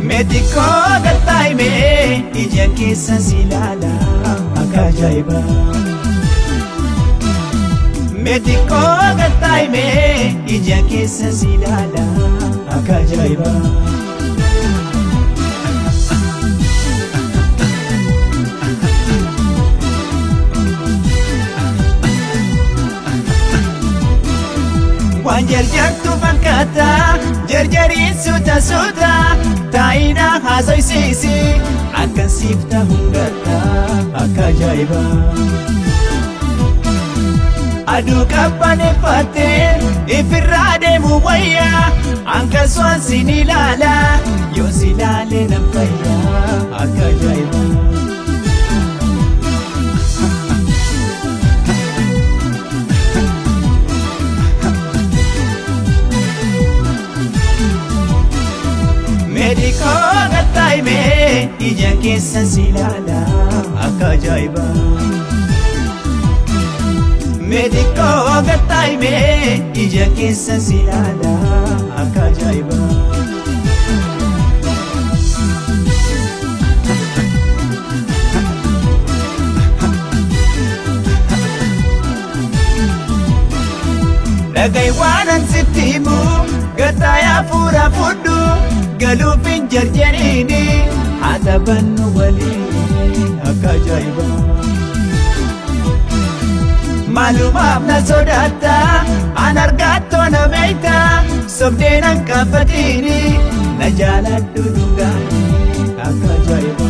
Meetikoo gattaa'imee ija keessa si ilaala akka ajaa'iba. Meetikoo gattaa'imee ija keessa si ilaala akka ajaa'iba. Waan jarjartu fakkaata jarjariin suuta taa'ina haasoysiisi akkan siif ta'uun gatta akka ajaa'iba. Aduu qabbaneeffattee ifirraa deemu wayyaa akkasumas sin ilaala yoo si ilaalee nan fayyaa akka ajaa'iba. Meetikoo gattaa'imee ija keessa si ilaala akka ajaa'iba. Meetikoo gattaa'imee ija keessa si ilaala akka ajaa'iba. Dhaga'i waanan sitti himu gattaayaa fuura fudhu galuufin jarjariini haa taphannu waliin akka ajaa'iba. Maalumaaf na sodaatta an argattoo na beekta sobdeen an qaafatiini na jaaladhu dhugaanii akka ajaa'iba.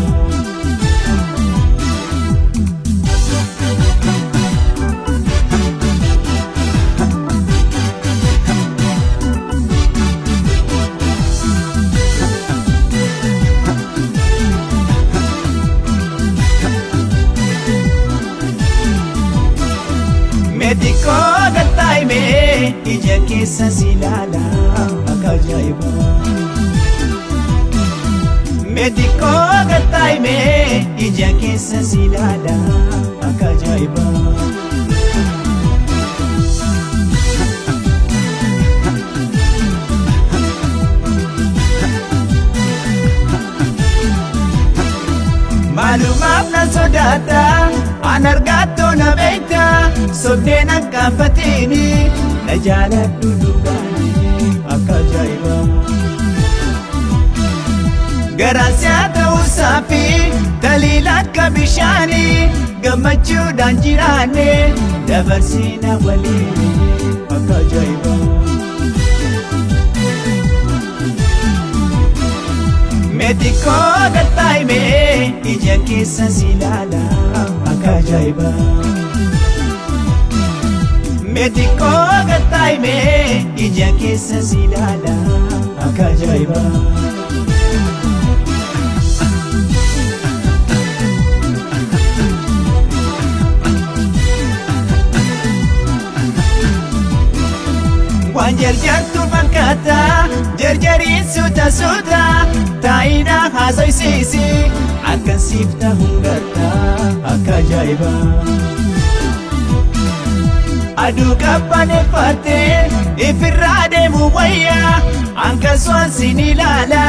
Meetikoo gattaa'imee ija keessa si ilaala akka ajaa'iba. Meetikoo gattaa'imee ija keessa si ilaala akka ajaa'iba. Maalumaaf na sodaatta an argattoo na beekta sobdeen an qaafatiini na jaaladhu dhugaanii akka ajaa'iba. Garaasi haa ta'uusaa fi taliila akka bishaanii gammachuudhaan jiraanne dabarsina waliin akka ajaa'iba. Meetikoo gattaa'imee ija keessa si ilaala akka ajaa'iba. Meetikoo gattaa'imee ija keessa si ilaala akka ajaa'iba. Waan jarjartu fakkaata jarjariin suuta taa'ina haasoysiisi akkan siif ta'uun gatta akka ajaa'iba. Aduu qabbaneeffattee ifirraa deemu wayyaa akkasumas sin ilaala